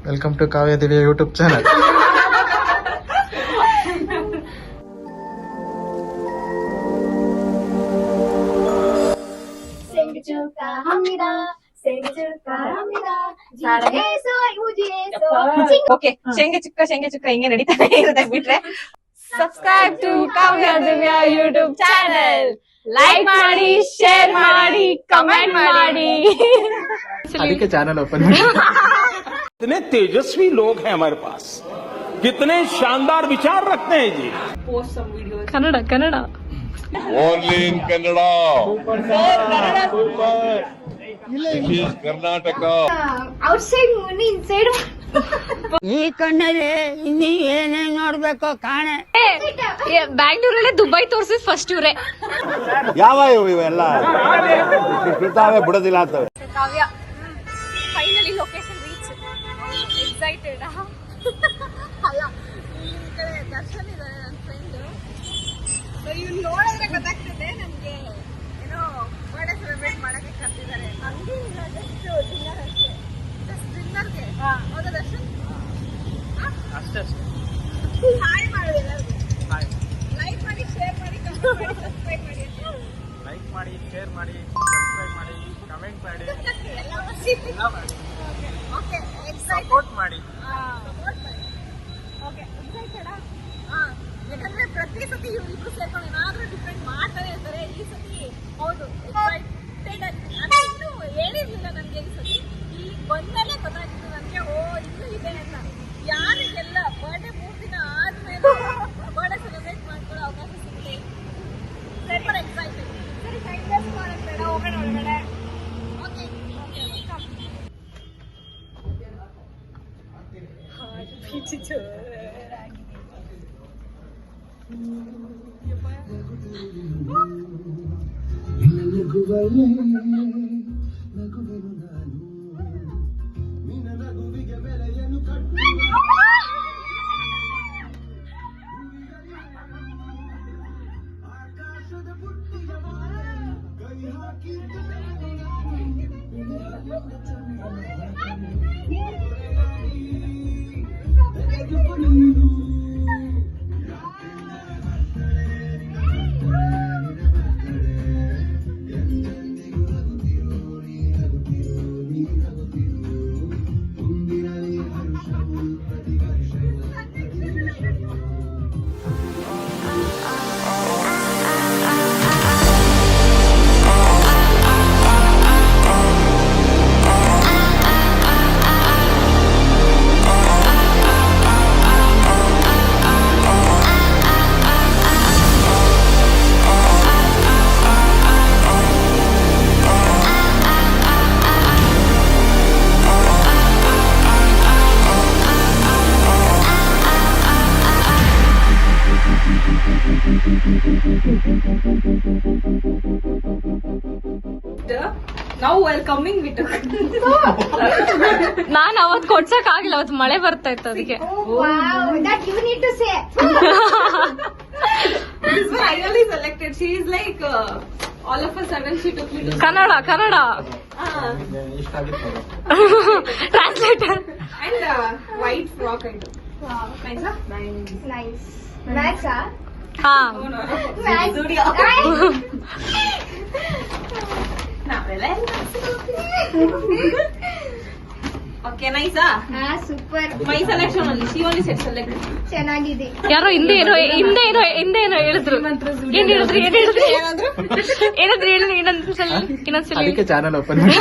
Welcome to ಕಾವ್ಯ ದಿವ್ಯ YouTube channel. 생일 축하합니다. 생일 축하합니다. 사랑해서 우주에서 okay ಶೇಂಗೆ ಚುಕ್ಕ ಹಿಂಗೆ ನಡೀತಾನೆ ಇರುತ್ತೆ ಬಿಟ್ರೆ. ಸಬ್ಸ್ಕ್ರೈಬ್ ಟು ಕಾವ್ಯ ದಿವ್ಯ ಯೂಟ್ಯೂಬ್ ಚಾನೆಲ್. ಲೈಕ್ ಮಾಡಿ, ಶೇರ್ ಮಾಡಿ, ಕಮೆಂಟ್ ಮಾಡಿ. ಅದಕ್ಕೆ ಚಾನಲ್ ಓಪನ್ ಮಾಡಿ. कितने तेजस्वी लोग हैं हमारे पास, कितने शानदार विचार रखते हैं जी. Post some videos. Kannada only in Kannada. Karnataka. Outside ಮುನಿ ಇನ್ಸೈಡ್ ಈ ಕಣ್ಣಲ್ಲಿ ಇನ್ನೀ ಏನೇನ್ ನೋಡ್ಬೇಕೋ ಕಾಣೆ. ಬ್ಯಾಂಗ್ಳೂರಲ್ಲೇ ದುಬೈ ತೋರ್ಸಿದ್ ಫಸ್ಟ್ ಇವ್ರೆ. ಯಾವ ಇವೆಲ್ಲ ಬಿಡ್ತಾವೆ ಬಿಡೋದಿಲ್ಲ ಅಂತವೆ. ಕಾವ್ಯ ಫೈನಲಿ ಲೊಕೇಶನ್ ರೀಚ್. ಎಕ್ಸೈಟೆಡ್ ಅಲ್ಲ, ಈ ಕಡೆ ದರ್ಶನ್ ಇದ್ದಾರೆ ನನ್ನ ಫ್ರೆಂಡ್. ಇವ್ನು ನೋಡಿದ್ರೆ ಗೊತ್ತಾಗ್ತದೆ ನಮ್ಗೆ ಏನೋ ಬರ್ಡೇ ಸೆಲೆಬ್ರೇಟ್ ಮಾಡಕ್ಕೆ ಕರ್ತಿದ್ದಾರೆ. ಹಂಗೆ ಇಲ್ಲ, ಜಸ್ಟ್ ಡಿನ್ನರ್ ಅಷ್ಟೇ. ಜಸ್ಟ್ ಡಿನ್ನರ್ಗೆ. ಹೌದಾ ದರ್ಶನ್? ಅಷ್ಟೇ ಹಾಯ್ ಮಾಡೋದು ಎಲ್ಲರಿಗೂ. ಲೈಕ್ ಮಾಡಿ, ಶೇರ್ ಮಾಡಿ, ಕಮೆಂಟ್ ಮಾಡಿ, ಸಬ್ಸ್ಕ್ರೈಬ್ ಮಾಡಿ. ಲೈಕ್ ಮಾಡಿ, ಶೇರ್ ಮಾಡಿ, ಸಬ್ಸ್ಕ್ರೈಬ್ ಮಾಡಿ, ಕಮೆಂಟ್ ಮಾಡಿ, ಎಲ್ಲ ಮಾಡಿ. ಓಕೆ, ಸಪೋರ್ಟ್ ಮಾಡಿ. ಓಕೆ, ಎಕ್ಸೈಟೆಡಾ? ಯಾಕಂದ್ರೆ ಪ್ರತಿ ಸತಿ ಇವ್ರಿಬ್ರು ಸೇರ್ಕೊಂಡು ಏನಾದ್ರೂ ಡಿಫ್ರೆಂಟ್ ಮಾಡ್ತಾನೆ ಇರ್ತಾರೆ. ಈ ಸತಿ ಹೌದು ಎಕ್ಸೈಟೆಡ್ ಅಂದ್ರೆ ಇನ್ನೂ ಹೇಳಿರ್ಲಿಲ್ಲ ನನಗೆ. ಈ ಸತಿ ಇಲ್ಲಿ ಬಂದಲ್ಲೇ ಗೊತ್ತಾಗಿತ್ತು ನನಗೆ, ಓ ಇನ್ನೂ ಇದೆ ಅಂತ. ಯಾರಿಗೆಲ್ಲ ಬರ್ಡೇ 3 ದಿನ ಆದ್ಮೇಲೆ ಬರ್ಡೇ ಸೆಲೆಬ್ರೇಟ್ ಮಾಡ್ಕೊಳ್ಳೋ ಅವಕಾಶ ಸಿಗುತ್ತೆ. Super excited. ಸರಿ, ಟೈಮ್ ವೇಸ್ಟ್ ಮಾಡೋದು ಬೇಡ, ಹೋಗೋಣ ಒಳಗಡೆ. Okay okay, welcome. Now welcoming with ನಾನ್ ಅವತ್ ಕೊಡ್ಸಕ್ ಆಗಿಲ್ಲ, ಅವತ್ ಮಳೆ ಬರ್ತಾ ಇತ್ತು ಅದಕ್ಕೆ. wow that you need to say. this one I really selected. She is like all of a sudden she took me to Kannada ಇಷ್ಟ ಆಗಿತ್ತು. Translator. and white frock I took. Wow, Nice, huh? nice. Max ah? ಹಾ, Oh no, Max. Studio. ನಾವೆಲ್ಲ okay, nice. Super. ಮೈ selection ಅಲ್ಲಿ she only said select. ಚೆನ್ನಾಗಿದೆ. ಯಾರೋ ಹಿಂದೆ ಏನೋ ಹೇಳಿದ್ರು. ಏನ್ ಹೇಳಿದ್ರಿ ಇನ್ನೊಂದ್ಸಲಿ. ಅದಕ್ಕೆ ಚಾನಲ್ ಓಪನ್ ಮಾಡಿ.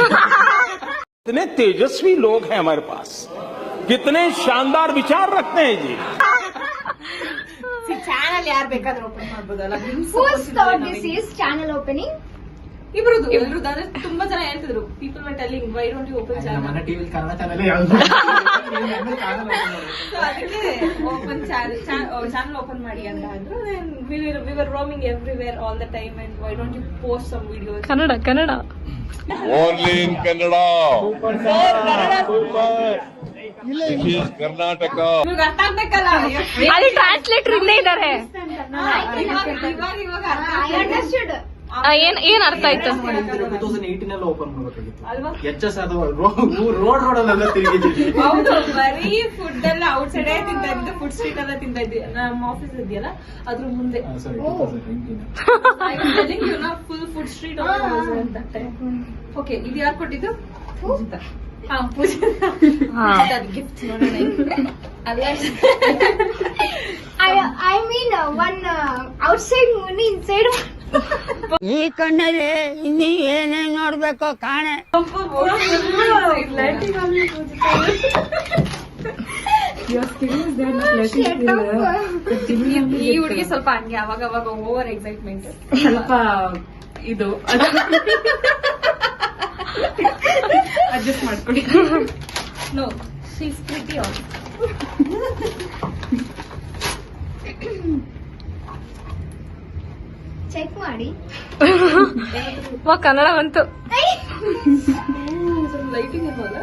कितने तेजस्वी लोग हैं हमारे पास, कितने शानदार विचार रखते हैं जी. ಚಾನಲ್ ಯಾರು ಬೇಕಾದ್ರೂ ಓಪನ್ ಮಾಡ್ಬೋದಲ್ಲ. Whose thought this is channel opening? ಇಬ್ರದ್ದು ಅಂದ್ರೆ ತುಂಬಾ ಜನ ಹೇಳ್ತಿದ್ರು. People were telling why don't you open channel. ನಮ್ಮ ಟಿವಿ ಕನ್ನಡ ಚಾನಲ್ ಯಾವುದು? ಸೊ ಅದಕ್ಕೆ ಓಪನ್ ಚಾನಲ್ ಓಪನ್ ಮಾಡಿ ಅಂತ ಅಂದ್ರು. We were roaming everywhere all the time and why don't you post some videos. Kannada only in Kannada. Karnataka. ನಿಮ್ಗೆ ಅರ್ಥ ಆಗ್ಬೇಕಲ್ಲ. ಅಲ್ಲಿ ಟ್ರಾನ್ಸ್ಲೇಟರ್ ಇಲ್ಲೇ ಇದ್ದಾರೆ. ಇವಾಗ I understood. ಏನ್ ಅರ್ಥ ಆಯ್ತು? 2018 ಅಲ್ಲಿ ಓಪನ್ ಮಾಡಬೇಕಾಗಿತ್ತು ಅಲ್ವಾ? ಎಚ್.ಎಸ್. ರೋಡ್ ಅಲ್ಲೆಲ್ಲ ತಿರುಗಿದ್ದೀವಿ. ಹೌದು, ಬರೀ ಫುಡ್ ಎಲ್ಲ ಔಟ್ ಸೈಡ್ ತಿಂತಾ ಇದ್ದೆ, ಫುಡ್ ಸ್ಟ್ರೀಟ್ ಎಲ್ಲ ತಿಂತಾ ಇದ್ವಿ. ನಮ್ಮ ಆಫೀಸ್ ಇದೆಯಲ್ಲ ಅದ್ರ ಮುಂದೆ. ಸಾರಿ 2019. Full food street okay. ಇದು ಯಾರು ಕೊಟ್ಟಿದ್ದು? ಪೂಜಿತ. ಹಾ, ಪೂಜಿತ ಗಿಫ್ಟ್ ನೋಡೋಣ. ಅಲ್ಲ, I mean one outside money inside. ಈ ಕಣ್ಣಲ್ಲಿ ಇನ್ನೀ ಏನೇನ್ ನೋಡ್ಬೇಕೋ ಕಾಣೆ. ಈ ಹುಡುಗಿ ಸ್ವಲ್ಪ ಹಂಗೆ ಅವಾಗ ಅವಾಗ ಓವರ್ ಎಕ್ಸೈಟ್ಮೆಂಟ್, ಸ್ವಲ್ಪ ಇದು ಅಡ್ಜಸ್ಟ್ ಮಾಡ್ಕೊಳ್ಳಿ. No, she is pretty also. Check ಮಾಡಿ. ಕನ್ನಡ ಬಂತು. ಲೈಟಿಂಗ್ ಇರ್ಬೋದ?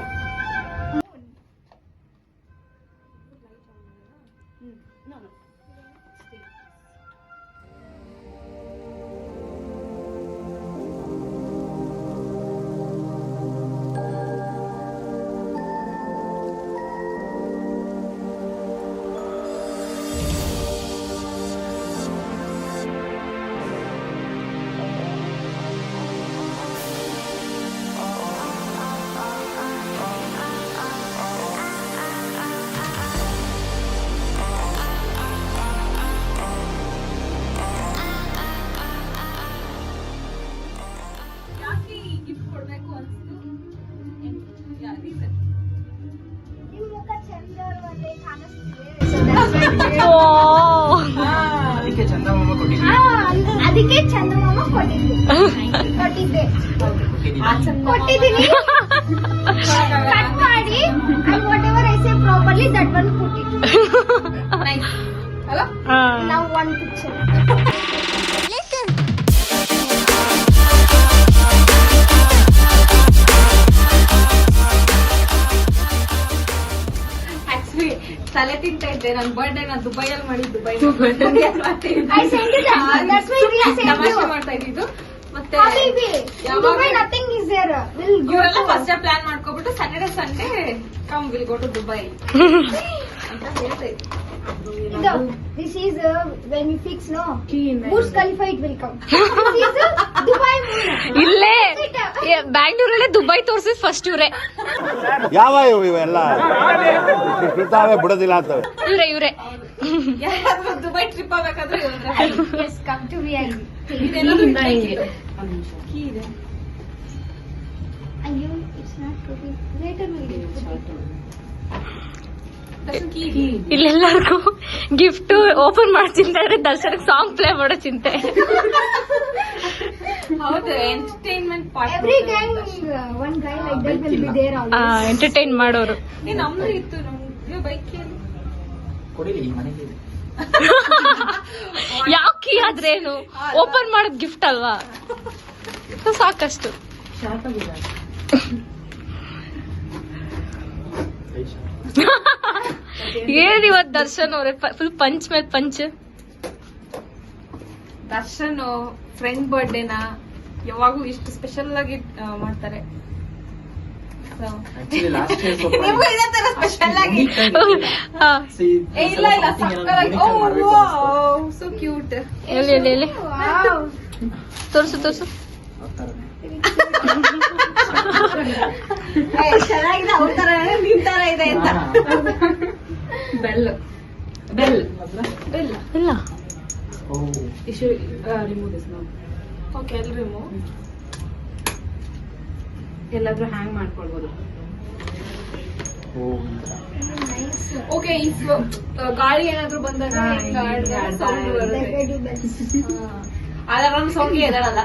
ಅದಕ್ಕೆ ಚಂದಮಾಮ ಕೊಟ್ಟಿದ್ದೀವಿ. ಅದಕ್ಕೆ ಚಂದಮಾಮ ಕೊಟ್ಟಿದ್ದೀನಿ. ಕಟ್ ಮಾಡಿ and whatever I say properly that one put it. Nice ಅಲ್ಲ? Now one picture. ಆಕ್ಚುಲಿ ತಲೆ ತಿಂತಾ ಇದ್ದೆ. ನನ್ ಬರ್ಡೇ ನಾ ದುಬೈಯಲ್ಲಿ ಮಾಡಿದ್ದು. I sent it. That's why we sent ತಮಾಷೆ you. ಮಾಡ್ತಾ ಇದ್ದಿದ್ದು. ಮತ್ತೆ Habibi, Dubai nothing is there. We'll go ಇವರೆಲ್ಲ to. ಫಸ್ಟ್ ಪ್ಲಾನ್ ಮಾಡ್ಕೊಬಿಟ್ಟು Sunday come will go to Dubai ಅಂತ ಹೇಳ್ತಾ ಇದ್ದೆ. This is when we fix no. Burj Khalifa it will come. This is Dubai moon. ಇಲ್ಲೇ ಬ್ಯಾಂಗ್ಳೂರಲ್ಲೇ Dubai ತೋರ್ಸಿದ್ first ಇವ್ರೆ. ಯಾವ ಇವೆಲ್ಲ ಇರ್ತಾವೆ ಬಿಡೋದಿಲ್ಲ ಅಂತವೆ. ಇವ್ರೆ ಯಾರಾದ್ರೂ ದುಬೈ ಟ್ರಿಪ್ ಆಗ್ಬೇಕಾದ್ರೆ Yes, come to VIP. ಇದೇನಾದ್ರೂ ಕೀ ಇದೆ. Ayyo, it's not cooking. Later we'll do it. Key ಇಲ್ಲೆಲ್ಲರಿಗೂ ಗಿಫ್ಟ್ ಓಪನ್ ಮಾಡಿ ಚಿಂತೆ ಇದ್ರೆ ದರ್ಶನಕ್ಕೆ ಸಾಂಗ್ ಪ್ಲೇ ಮಾಡೋ ಚಿಂತೆ. ಹೌದು, entertainment part. Every gang, one guy like that will be there always. Entertain ಮಾಡೋರು. ನಮ್ದು ಇತ್ತು. ನಮ್ಗೆ ಬೈಕ್ ಕೊಡಿಲಿ, ಈ ಮನೆಗೆ ಇದೆ. ಯಾವ ಕೀ ಆದ್ರೇನು ಓಪನ್ ಮಾಡೋದ್ ಗಿಫ್ಟ್ ಅಲ್ವಾ, So ಸಾಕಷ್ಟು. ಏನ್ ಇವತ್ ದರ್ಶನ್ ಅವ್ರೆ ಫುಲ್ ಪಂಚ್ ಮೇಲೆ ಪಂಚ್. ದರ್ಶನ್ ಫ್ರೆಂಡ್ ಬರ್ಡೇನ ಯಾವಾಗೂ ಇಷ್ಟು ಸ್ಪೆಷಲ್ ಆಗಿ ಮಾಡ್ತಾರೆ. Actually, last year ಸ್ವಲ್ಪ ನಿಮ್ಗೂ ಇದೇ ತರ ಸ್ಪೆಷಲ್ ಆಗಿ? ಹಾ, See, ಇಲ್ಲ ಇಲ್ಲ, ಸಕ್ಕತ್ತಾಗಿ. ಓ ವಾವ್, ಸೋ ಕ್ಯೂಟ್. ಎಲ್ಲಿ ಎಲ್ಲಿ ಎಲ್ಲಿ Wow. ತೋರ್ಸು ತೋರ್ಸು. ಚೆನ್ನಾಗಿದೆ, ಅವ್ರ ತರ ನಿಮ್ ತರ ಇದೆ ಅಂತ. ಬೆಲ್ ಬೆಲ್ ಬೆಲ್ ಇಲ್ಲ issue remove this no. Okay, ಅಲ್ಲಿ ರಿಮೂವ್. ಎಲ್ಲಾದ್ರೂ ಹ್ಯಾಂಗ್ ಮಾಡ್ಕೊಳ್ಬೋದು. ಓಕೆ, ಇಫ್ ಗಾಳಿ ಏನಾದ್ರೂ ಬಂದಾಗ ಸೌಂಡ್ ಬರುತ್ತೆ. ಅಲಾರಾಮ್ ಸೌಂಡ್ಗೆ ಎದಳಲ್ಲ.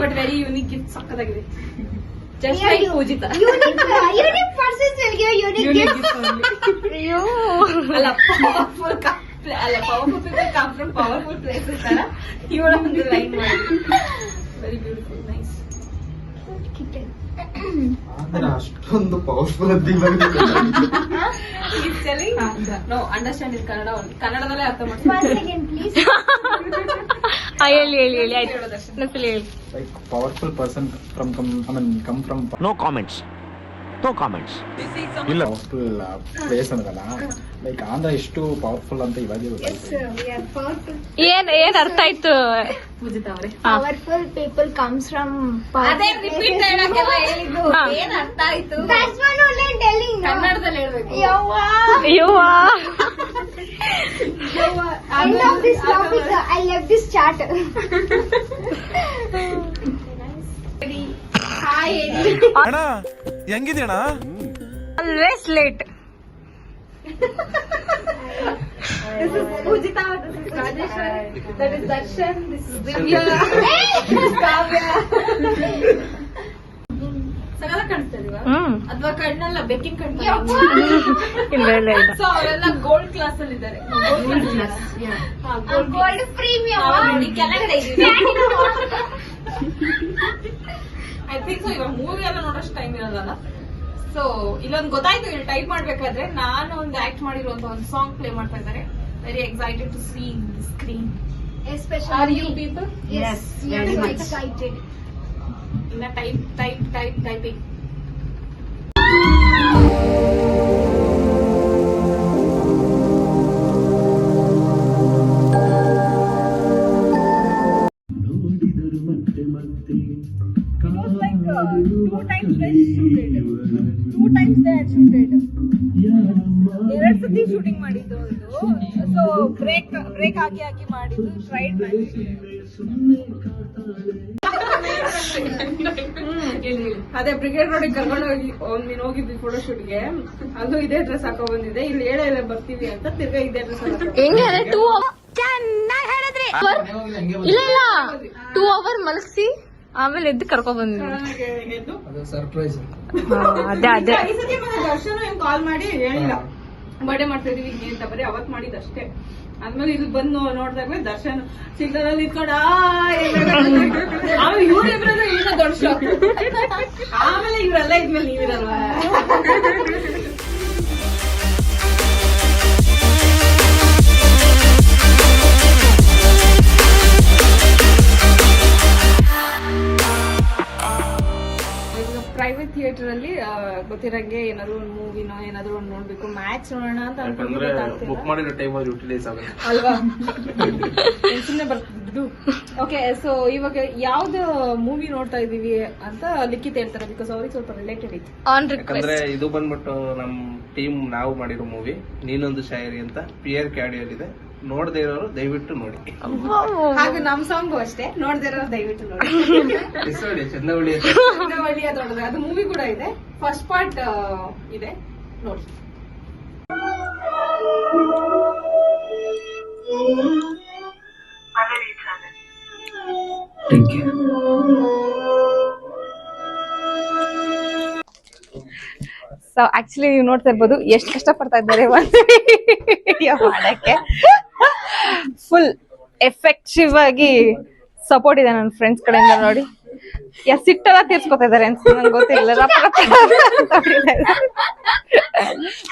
ಬಟ್ ವೆರಿ ಯೂನಿಕ್ ಗಿಫ್ಟ್, ಸಕ್ಕತ್ತಾಗಿದೆ. Just like Pujitha. Unique persons will give unique gifts. ಅಯ್ಯೋ ಅಲ್ಲ, ಪವರ್ಫುಲ್ ಅಲ್ಲ, powerful people come from powerful places ತರ ಇವಳ ಒಂದು ಲೈನ್ ಮಾಡಿ. Very beautiful, nice. ಅಷ್ಟೊಂದು powerful He's telling no, understand in Kannada only. ಕನ್ನಡದಲ್ಲೇ ಅರ್ಥ ಮಾಡ್ತೀನಿ. 1 second, please. ಹೇಳಿ ಆಯ್ತು ಇನ್ನೊಂದ್ಸಲಿ ಹೇಳಿ. Like powerful person come from no comments ಇಲ್ಲ ಪವರ್ಫುಲ್ ಪ್ಲೇಸ್ ಅನ್ನೋದಲ್ಲ. ಲೈಕ್ ಆಂಧ್ರ ಎಷ್ಟು ಪವರ್ಫುಲ್ ಅಂತ ಇವಾಗೇ ಗೊತ್ತಾಯ್ತು. We are powerful. ಏನ್ ಅರ್ಥ ಆಯ್ತು? ಪೂಜಿತಾ ಅವರೇ. Powerful people comes from ಅದೇ powerful ರಿಪೀಟ್ places. ಹೇಳಕ್ಕೆಲ್ಲ ಹೇಳಿದ್ದು. ಹಾ. ಏನ್ ಅರ್ಥ ಆಯ್ತು? That's one only I'm telling. No? ಕನ್ನಡದಲ್ಲಿ ಹೇಳ್ಬೇಕು. Yawwa. ಅಯ್ಯವ್ವಾ. End of this topic. I left this chat. Hi, Eddie. ಅಣ್ಣ ಹೆಂಗಿದ್ಯಣ್ಣ? Always late. This is Pujita, this is Rajeshwari, that is Darshan, this is Divya, this is Kavya. ಸಗಲ ಕಾಣಿಸ್ತಾ ಇದೀವಾ? ಅಥವಾ ಕಣ್ಣಲ್ಲ ಬೆಕ್ಕಿನ ಕಣ್ಣು? ಇಲ್ಲ so ಅವರೆಲ್ಲ ಗೋಲ್ಡ್ ಕ್ಲಾಸ್ ಅಲ್ಲಿ ಇದ್ದಾರೆ. Gold premium. ಕೆಳಗಡೆ ಇದೀವಿ. ಐ ಥಿಂಕ್ ಸೊ ಇವಾಗ ಮೂವಿ ಎಲ್ಲ ನೋಡೋಷ್ಟು ಟೈಮ್ ಇರೋದಲ್ಲ. ಸೊ ಇಲ್ಲೊಂದು ಗೊತ್ತಾಯ್ತು, ಇಲ್ಲಿ ಟೈಪ್ ಮಾಡ್ಬೇಕಾದ್ರೆ ನಾನು ಒಂದು ಆಕ್ಟ್ ಮಾಡಿರುವಂತ ಒಂದು ಸಾಂಗ್ ಪ್ಲೇ ಮಾಡ್ತಾ ಇದ್ದಾರೆ. Very excited to see in the screen. Especially are you people? Yes, very much excited. ಇನ್ನ ಟೈಪಿಂಗ್. ಎರಡ್ ಸತಿ ಶೂಟಿಂಗ್ ಮಾಡಿದ್ದು ಇದು. ಸೊ ಬ್ರೇಕ್ ಆಗಿ ಮಾಡಿದ್ದು. ಟ್ರೈಡ್ ಅದೇ ಬ್ರಿಗೇಡ್ ರೋಡಿಗೆ ಕರ್ಕೊಂಡು ನೀನ್ ಹೋಗಿದ್ವಿ ಫೋಟೋ ಶೂಟ್ಗೆ. ಅದು ಇದೇ ಡ್ರೆಸ್ ಹಾಕೋ ಬಂದಿದೆ. ಇಲ್ಲಿ ಹೇಳ ಬರ್ತೀವಿ ಅಂತ ತಿರ್ಗಾ ಇದೇ ಡ್ರೆಸ್ ಹೆಂಗೆ 2 ಚೆನ್ನಾಗಿ ಹೇಳಿದ್ರಿ. ಇಲ್ಲ 2 hour ಮಲಗಿಸಿ ಆಮೇಲೆ ಎದ್ದು ಕರ್ಕೊಂಡ್ ಬಂದಿದ್ವಿ. ಸರ್ಪ್ರೈಸ್. ಅದೇ ಈ ಸತಿ ಮತ್ತೆ ದರ್ಶನ ಕಾಲ್ ಮಾಡಿ ಹೇಳಿಲ್ಲ ಬರ್ಡೇ ಮಾಡ್ತಾ ಇದೀವಿ ಅಂತ, ಬರೀ ಅವತ್ ಮಾಡಿದಷ್ಟೇ. ಆದ್ಮೇಲೆ ಇಲ್ಲಿ ಬಂದು ನೋಡಿದಾಗ್ಲೇ ದರ್ಶನ್ ಸಿಗ್ನಲ್ ನಿಂತ್ಕೊಂಡ ಆಮೇಲೆ ಇವ್ರಿಬ್ರದ ಈಗ ದೊಡ್ಡ ಶಾಕ್. ಆಮೇಲೆ ಇವರೆಲ್ಲ ಇದ್ಮೇಲೆ ನೀವಿರಲ್ವಾ? ಪ್ರೈವೇಟ್ ಥಿಯೇಟರ್ ಅಲ್ಲಿ ಗೊತ್ತಿರಂಗೆ ಏನಾದ್ರು ಒಂದು ಮೂವಿನೋ ಏನಾದ್ರು ಒಂದು ನೋಡ್ಬೇಕು, ಮ್ಯಾಚ್ ನೋಡೋಣ ಅಂತ ಅನ್ಕೊಂಡ್ರೆ ಬುಕ್ ಮಾಡಿರೋ ಟೈಮಲ್ಲಿ ಯುಟಿಲೈಸ್ ಆಗುತ್ತೆ ಅಲ್ವಾ? ಸುಮ್ಮನೆ ಬರ್ತಿದ್ದು. ಓಕೆ, ಸೊ ಇವಾಗ ಯಾವ್ದು ಮೂವಿ ನೋಡ್ತಾ ಇದೀವಿ ಅಂತ ಲಿಖಿತ್ ಹೇಳ್ತಾರೆ, ಬಿಕಾಸ್ ಅವ್ರಿಗೆ ಸ್ವಲ್ಪ ರಿಲೇಟೆಡ್ ಇತ್ತು. ಆನ್ ಯಾಕಂದ್ರೆ ರಿಕ್ವೆಸ್ಟ್. ಇದು ಬಂದ್ಬಿಟ್ಟು ನಮ್ ಟೀಮ್ ನಾವು ಮಾಡಿರೋ ಮೂವಿ ನೀನೊಂದು ಶಾಯರಿ ಅಂತ PR ಕ್ಯಾಡಿಯಲ್ ಇದೆ. ನೋಡದೇ ಇರೋರು ದಯವಿಟ್ಟು ನೋಡಿ. ಹಾಗೆ ನಮ್ ಸಾಂಗು ಅಷ್ಟೇ, ನೋಡ್ದೇ ಇರೋರು ದಯವಿಟ್ಟು ನೋಡಿ. ಚಂದವಳ್ಳಿ ಒಳ್ಳೆಯ ದೊಡ್ಡದು ಅದು ಮೂವಿ ಕೂಡ ಇದೆ. ಫಸ್ಟ್ ಪಾರ್ಟ್ ಇದೆ, ನೋಡಿ. ಸೊ ಆಕ್ಚುಲಿ ನೀವು ನೋಡ್ತಾ ಇರ್ಬೋದು ಎಷ್ಟು ಕಷ್ಟ ಪಡ್ತಾ ಇದ್ದಾರೆ ಒಂದು ವಿಡಿಯೋ ಮಾಡಕ್ಕೆ. ಫುಲ್ ಎಫೆಕ್ಟಿವ್ ಆಗಿ ಸಪೋರ್ಟ್ ಇದೆ ನನ್ನ ಫ್ರೆಂಡ್ಸ್ ಕಡೆಯಿಂದ. ನೋಡಿ ಸಿಟ್ಟೆಲ್ಲ ತೀರ್ಸ್ಕೊತಾ ಇದಾರೆ ಅಂತ ನಂಗೆ ಗೊತ್ತಿಲ್ಲ.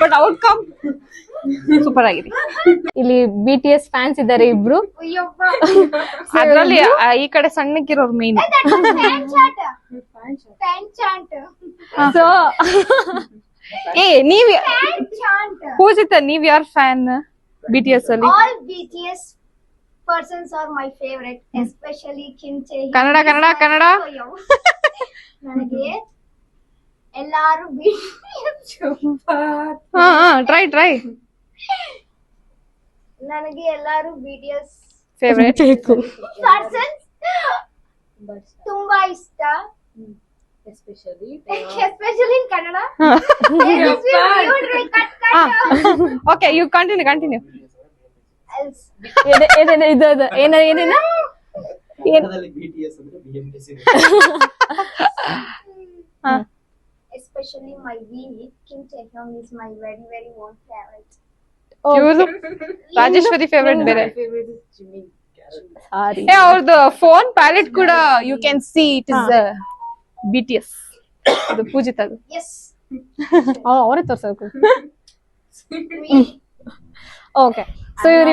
ಬಟ್ ಔಟ್ಕಮ್ ಸೂಪರ್ ಆಗಿದೆ. ಇಲ್ಲಿ BTS ಫ್ಯಾನ್ಸ್ ಇದ್ದಾರೆ ಇಬ್ರು. ಅದ್ರಲ್ಲಿ ಈ ಕಡೆ ಸಣ್ಣಕ್ಕಿರೋರು ಮೇನ್. Fan chant. ಸೊ ನೀವ್ Fan chant. ಪೂಜಿತ, ನೀವ್ ಯಾರ್ ಫ್ಯಾನ್ BTS ಅಲ್ಲಿ? All BTS persons are my favorite, especially Kim Tae Hyun. Kannada ನನಗೆ ಎಲ್ಲಾರು BTS ಟ್ರೈ ನನಗೆ ಎಲ್ಲಾರು BTS ಫೇವ್ರೇಟ್ persons ತುಂಬಾ ಇಷ್ಟ, especially in Kannada. Okay, you continue. Else. ಏನೇನ Especially my V, Kim Tae Hyun is my very very own favorite. Rajeshwari favourite ಬೇರೆ. favorite is Jimmy. ಅವ್ರದ್ದು phone palette ಕೂಡ you can see it is BTS. ಅದು ಪೂಜಿತ್ ಅದು. Yes. ಅವರೇ ತೋರ್ಸಬೇಕು. Okay so ಇವ್ರಿ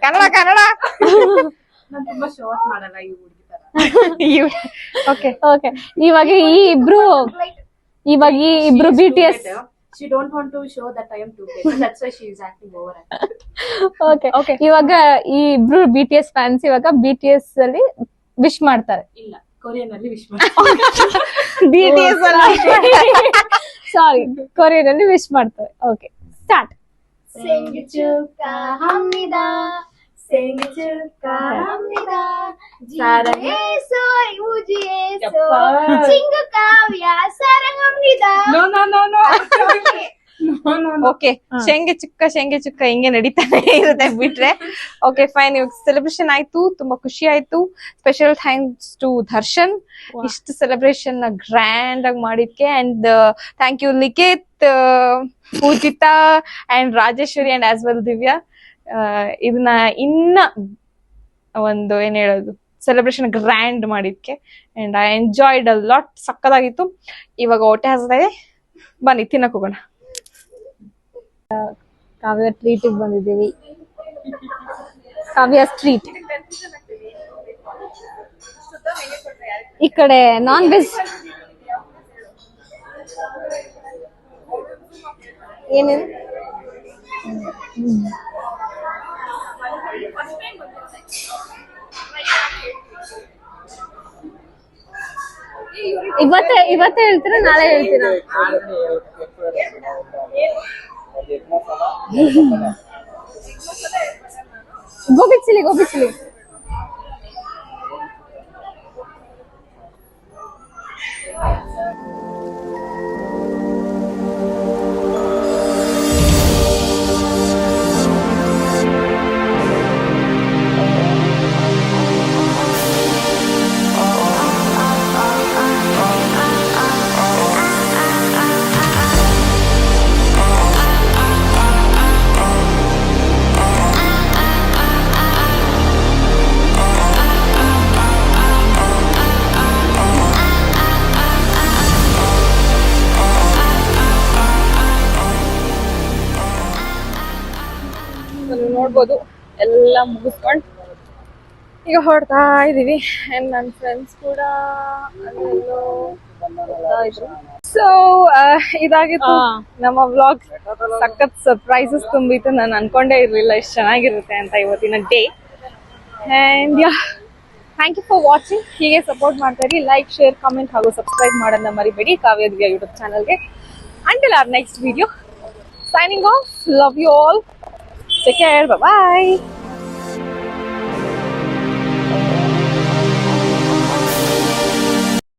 ಕನ್ನಡ ತುಂಬಾ ಶೋ ಆಫ್ ಮಾಡಲ್ಲ ಈ ಹುಡುಗಿ ತರ. ಓಕೆ ಓಕೆ ಇವಾಗ ಈ ಇಬ್ರು BTS. She don't want to show that I am too big. That's why she is acting over. Okay ಇವಾಗ ಈ ಇಬ್ರು BTS ಫ್ಯಾನ್ಸ್ ಇವಾಗ BTS ಅಲ್ಲಿ ವಿಶ್ ಮಾಡ್ತಾರೆ. ಇಲ್ಲ, ಕೊರಿಯನ್ ಅಲ್ಲಿ ವಿಶ್ BTS ಅಲ್ಲಿ ಸಾರಿ ಕೊರಿಯನ್ ಅಲ್ಲಿ ವಿಶ್ ಮಾಡ್ತಾರೆ. Okay start. 생일 축하합니다. 생일 축하합니다. 사랑해서 우주에서 친구 가위야 사랑합니다. ಓಕೆ ಶೇಂಗೆ ಚುಕ್ಕ ಹಿಂಗೆ ನಡೀತಾನೆ ಇರುತ್ತೆ ಬಿಟ್ರೆ. ಓಕೆ ಫೈನ್, ಇವಾಗ ಸೆಲೆಬ್ರೇಷನ್ ಆಯ್ತು, ತುಂಬಾ ಖುಷಿ ಆಯ್ತು. ಸ್ಪೆಷಲ್ ಥ್ಯಾಂಕ್ಸ್ ಟು ದರ್ಶನ್ ಇಷ್ಟು ಸೆಲೆಬ್ರೇಷನ್ ನ ಗ್ರ್ಯಾಂಡ್ ಆಗಿ ಮಾಡಿದ್ಕೆ. And thank you Likhith, Pujitha and Rajeshwari and as well Divya. ಇದನ್ನ ಇನ್ನ ಒಂದು ಏನ್ ಹೇಳೋದು ಸೆಲೆಬ್ರೇಷನ್ ಗ್ರ್ಯಾಂಡ್ ಮಾಡಿದ್ಕೆ. And I enjoyed a lot. ಸಕ್ಕದಾಗಿತ್ತು. ಇವಾಗ ಹೊಟ್ಟೆ ಹಸಿದೆ, ಬನ್ನಿ ತಿನ್ನಕ್ ಹೋಗೋಣ. ಕಾವ್ಯ ಟ್ರೀಟ್ ಬಂದಿದ್ದೀವಿ. ಕಾವ್ಯ ಸ್ಟ್ರೀಟ್. ಈ ಕಡೆ ನಾನ್ ವೆಜ್ ಏನೇನು ಇವತ್ತೇ ಹೇಳ್ತೀರಾ ನಾಳೆ ಹೇಳ್ತೀರಾ? ಗೋಬಿ ಚಿಲ್ಲಿ ನೋಡ್ಬೋದು. ಎಲ್ಲ ಮುಗಿಸ್ಕೊಂಡು ಈಗ ಹೊರಡ್ತಾ ಇದೀವಿ. ಅಂಡ್ ನನ್ನ ಫ್ರೆಂಡ್ಸ್ ಕೂಡ ಅಲ್ಲೆಲ್ಲೋ ಬರ್ತಾ ಇದ್ರು. ಸೊ ಇದಾಗಿತ್ತು ನಮ್ಮ ವ್ಲಾಗ್. ಸಖತ್ ಸರ್ಪ್ರೈಸಸ್ ತುಂಬಿತ್ತು. ನಾನು ಅನ್ಕೊಂಡೇ ಇರ್ಲಿಲ್ಲ ಇಷ್ಟು ಚೆನ್ನಾಗಿರುತ್ತೆ ಅಂತ ಇವತ್ತಿನ day. And yeah, thank you for watching. ಹೀಗೆ ಸಪೋರ್ಟ್ ಮಾಡ್ತಾ ಇರಿ. ಲೈಕ್, ಶೇರ್, ಕಮೆಂಟ್ ಹಾಗೂ ಸಬ್ಸ್ಕ್ರೈಬ್ ಮಾಡೋದನ್ನ ಮರಿಬೇಡಿ ಕಾವ್ಯ ದಿವ್ಯಾ ಯೂಟ್ಯೂಬ್ ಚಾನಲ್ಗೆ. Until our next video, signing off. Love you all. Take care. Bye-bye.